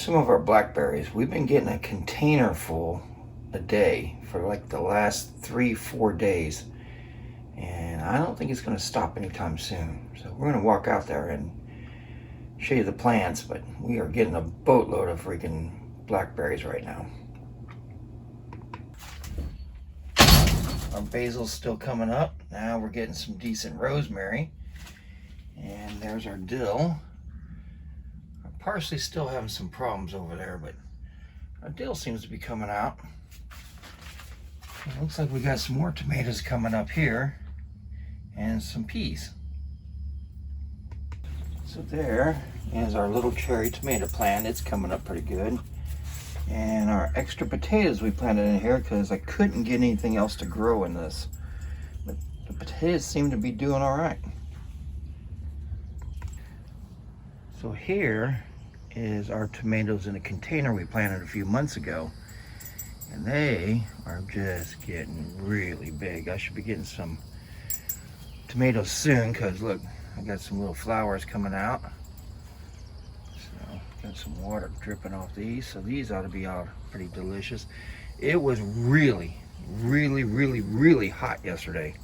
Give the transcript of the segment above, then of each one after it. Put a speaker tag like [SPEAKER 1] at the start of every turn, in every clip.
[SPEAKER 1] some of our blackberries. We've been getting a container full a day for like the last 3-4 days. And I don't think it's going to stop anytime soon. So we're going to walk out there and show you the plants, but we are getting a boatload of freaking blackberries right now. Our basil's still coming up. Now we're getting some decent rosemary. And there's our dill. Our parsley's still having some problems over there, but our dill seems to be coming out. It looks like we got some more tomatoes coming up here and some peas. So there is our little cherry tomato plant. It's coming up pretty good. And our extra potatoes we planted in here because I couldn't get anything else to grow in this. But the potatoes seem to be doing all right. So here is our tomatoes in a container we planted a few months ago. And they are just getting really big. I should be getting some tomatoes soon because look, I got some little flowers coming out. So got some water dripping off these. So these ought to be all pretty delicious. It was really hot yesterday.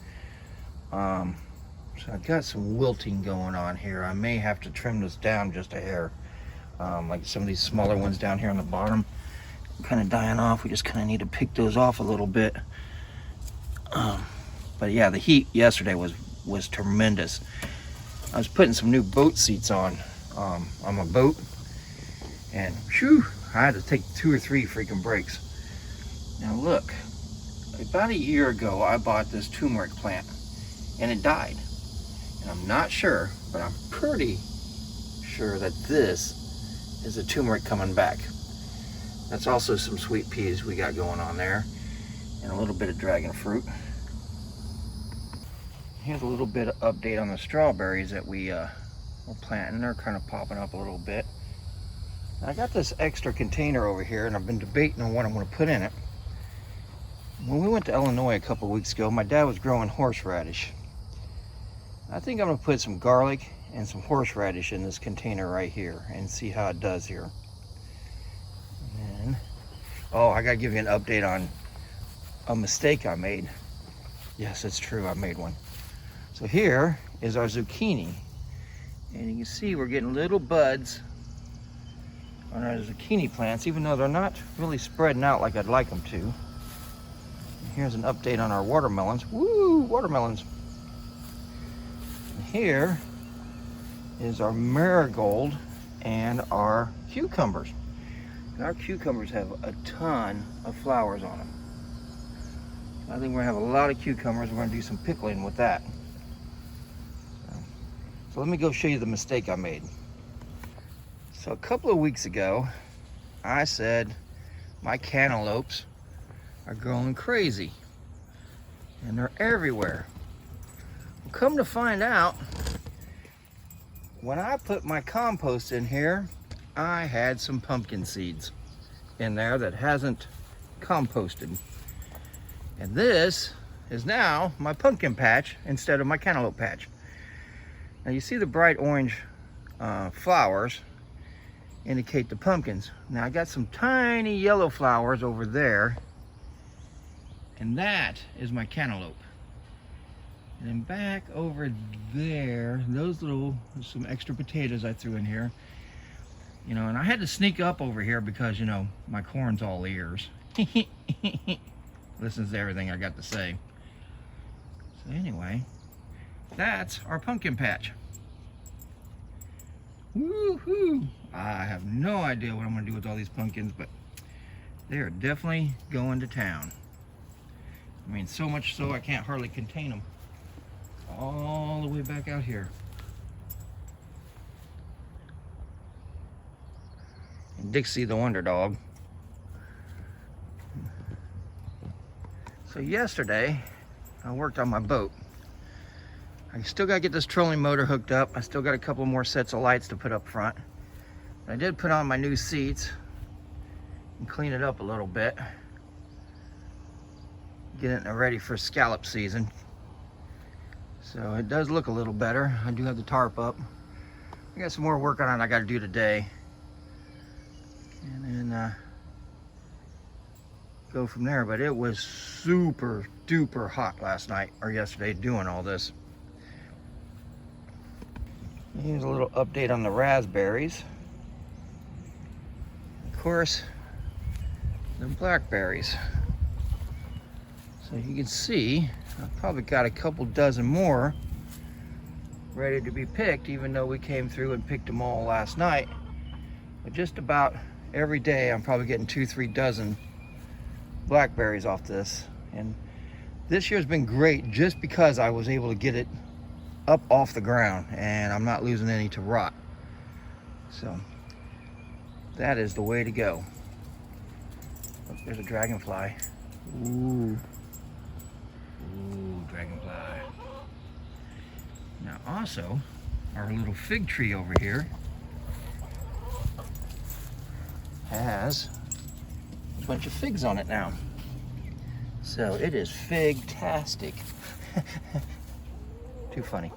[SPEAKER 1] So I got some wilting going on here. I may have to trim this down just a hair. Like some of these smaller ones down here on the bottom, kind of dying off. We just kind of need to pick those off a little bit. But yeah, the heat yesterday was tremendous. I was putting some new boat seats on my boat, and whew, I had to take 2 or 3 freaking breaks. Now look, about a year ago I bought this turmeric plant and it died. And I'm not sure, but I'm pretty sure that this is a turmeric coming back. That's also some sweet peas we got going on there, and a little bit of dragon fruit. Here's a little bit of update on the strawberries that we're planting. They're kind of popping up a little bit. I got this extra container over here, and I've been debating on what I'm going to put in it. When we went to Illinois a couple weeks ago, my dad was growing horseradish. I think I'm going to put some garlic and some horseradish in this container right here and see how it does here. And, oh, I got to give you an update on a mistake I made. Yes, it's true, I made one. So here is our zucchini. And you can see we're getting little buds on our zucchini plants, even though they're not really spreading out like I'd like them to. And here's an update on our watermelons. Woo, watermelons. And here is our marigold and our cucumbers. Our cucumbers have a ton of flowers on them. I think we're gonna have a lot of cucumbers. We're gonna do some pickling with that. So let me go show you the mistake I made. So a couple of weeks ago, I said my cantaloupes are growing crazy and they're everywhere. Well, come to find out, when I put my compost in here, I had some pumpkin seeds in there that hasn't composted. And this is now my pumpkin patch instead of my cantaloupe patch. Now you see the bright orange flowers indicate the pumpkins. Now I got some tiny yellow flowers over there, and that is my cantaloupe. And then back over there, those little, some extra potatoes I threw in here. You know, and I had to sneak up over here because, you know, my corn's all ears. Listens to everything I got to say. So anyway, that's our pumpkin patch. Woohoo! I have no idea what I'm going to do with all these pumpkins, but they are definitely going to town. I mean, so much so I can't hardly contain them. All the way back out here. And Dixie the Wonder Dog. So yesterday, I worked on my boat. I still got to get this trolling motor hooked up. I still got a couple more sets of lights to put up front. But I did put on my new seats and clean it up a little bit. Getting it ready for scallop season. So it does look a little better. I do have the tarp up. I got some more work on it I got to do today. and then go from there. But it was super duper hot last night or yesterday doing all this. Here's a little update on the raspberries. Of course, the blackberries. So you can see I've probably got a couple dozen more ready to be picked, even though we came through and picked them all last night. But just about every day I'm probably getting 2-3 dozen blackberries off this. And this year's been great just because I was able to get it up off the ground and I'm not losing any to rot. So that is the way to go. Oh, there's a dragonfly. Ooh. Ooh, dragonfly. Now also, our little fig tree over here has a bunch of figs on it now. So it is fig-tastic. Too funny.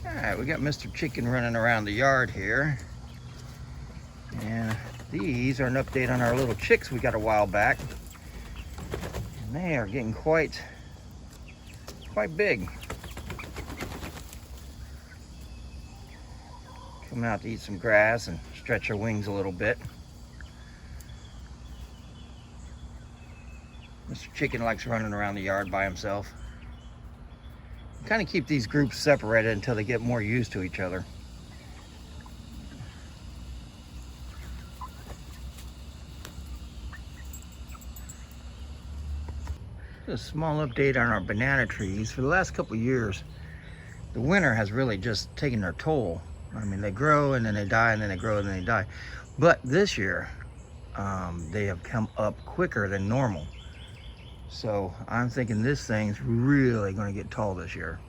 [SPEAKER 1] All right, we got Mr. Chicken running around the yard here. And these are an update on our little chicks we got a while back. And they are getting quite big. Coming out to eat some grass and stretch their wings a little bit. Mr. Chicken likes running around the yard by himself. Kind of keep these groups separated until they get more used to each other. Just a small update on our banana trees. For the last couple of years, the winter has really just taken their toll. I mean, they grow and then they die, and then they grow and then they die. But this year, they have come up quicker than normal. So I'm thinking this thing's really going to get tall this year.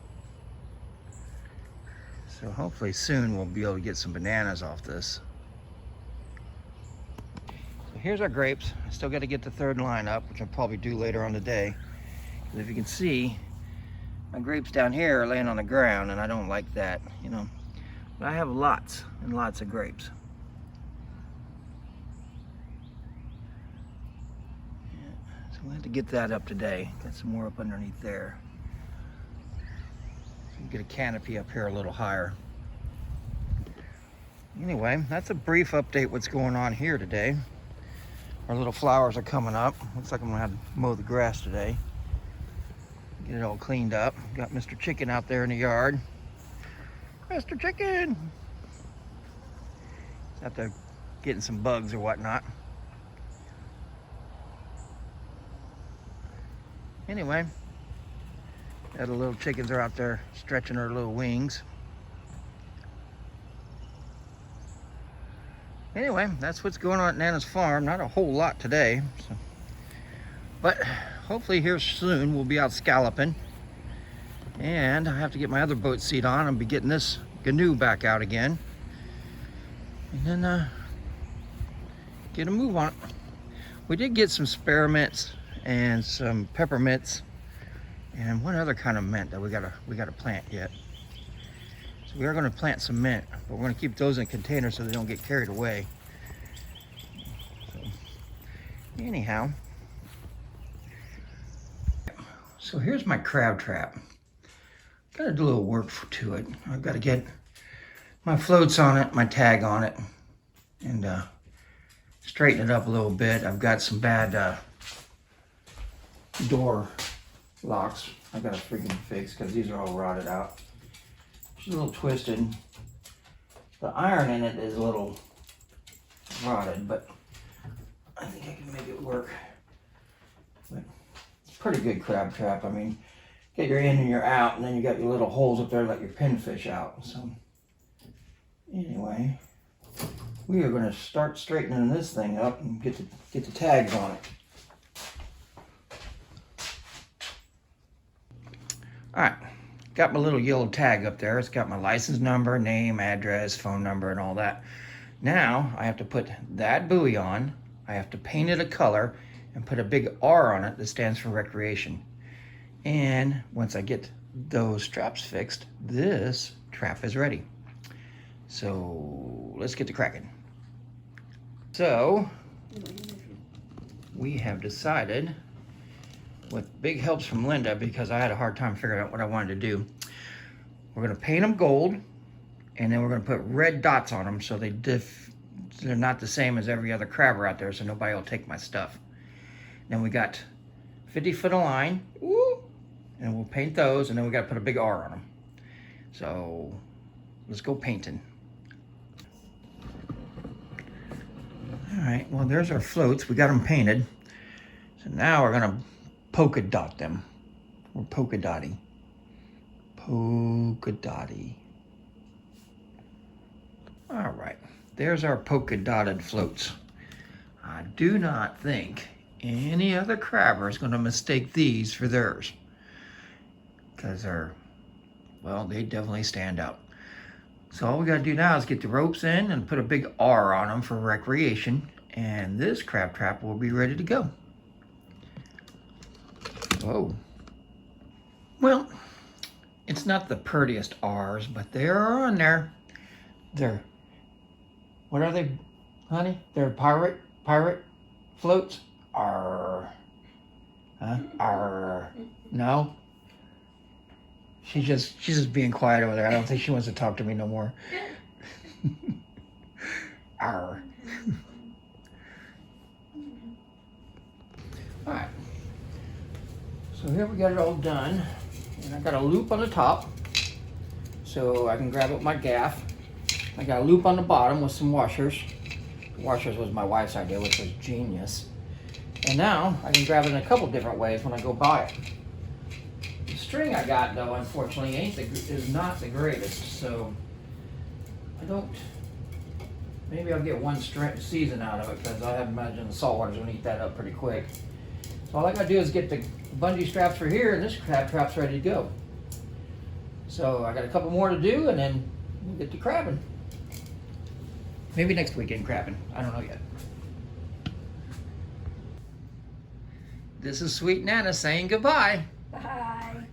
[SPEAKER 1] So hopefully soon we'll be able to get some bananas off this. So here's our grapes. I still got to get the third line up, which I'll probably do later on today. Because if you can see, my grapes down here are laying on the ground, and I don't like that, you know. But I have lots and lots of grapes. We'll have to get that up today. Got some more up underneath there. Get a canopy up here a little higher. Anyway, that's a brief update what's going on here today. Our little flowers are coming up. Looks like I'm gonna have to mow the grass today. Get it all cleaned up. Got Mr. Chicken out there in the yard. Mr. Chicken! He's out there getting some bugs or whatnot. Anyway, the little chickens are out there stretching their little wings. Anyway, that's what's going on at Nana's farm. Not a whole lot today, so. But hopefully here soon we'll be out scalloping. And I have to get my other boat seat on and be getting this canoe back out again. And then get a move on it. We did get some spearmints and some peppermints and one other kind of mint that we gotta plant yet. So we are going to plant some mint, but we're going to keep those in containers so they don't get carried away. So anyhow, so here's my crab trap. Got to do a little work to it. I've got to get my floats on it, my tag on it, and straighten it up a little bit. I've got some bad door locks I gotta freaking fix because these are all rotted out. It's a little twisted. The iron in it is a little rotted, but I think I can make it work. But it's a pretty good crab trap. I mean, get your in and your out, and then you got your little holes up there to let your pinfish out. So anyway, we are going to start straightening this thing up and get the tags on it. All right, got my little yellow tag up there. It's got my license number, name, address, phone number, and all that. Now I have to put that buoy on. I have to paint it a color and put a big R on it that stands for recreation. And once I get those straps fixed, this trap is ready. So let's get to cracking. So we have decided, with big helps from Linda, because I had a hard time figuring out what I wanted to do, we're gonna paint them gold, and then we're gonna put red dots on them so they're not the same as every other crabber out there, so nobody will take my stuff. Then we got 50-foot of line, and we'll paint those, and then we gotta put a big R on them. So let's go painting. All right, well, there's our floats. We got them painted. So now we're gonna polka dot them. We're polka dotting. Polka dotty. All right, there's our polka dotted floats. I do not think any other crabber is gonna mistake these for theirs, because well, they definitely stand out. So all we gotta do now is get the ropes in and put a big R on them for recreation, and this crab trap will be ready to go. Whoa. Well, it's not the prettiest R's, but they are on there. They're, what are they, honey? They're pirate floats? R. Huh? R. No? She's just being quiet over there. I don't think she wants to talk to me no more. Arr. All right. So here we got it all done. And I got a loop on the top, so I can grab it with my gaff. I got a loop on the bottom with some washers. The washers was my wife's idea, which was genius. And now I can grab it in a couple different ways when I go buy it. The string I got, though, unfortunately, is not the greatest, so I don't. Maybe I'll get one season out of it, because I imagine the saltwater's gonna eat that up pretty quick. So all I gotta do is get the bungee straps for here, and this crab trap's ready to go. So I got a couple more to do, and then we'll get to crabbing. Maybe next weekend crabbing. I don't know yet. This is Sweet Nana saying goodbye.
[SPEAKER 2] Bye.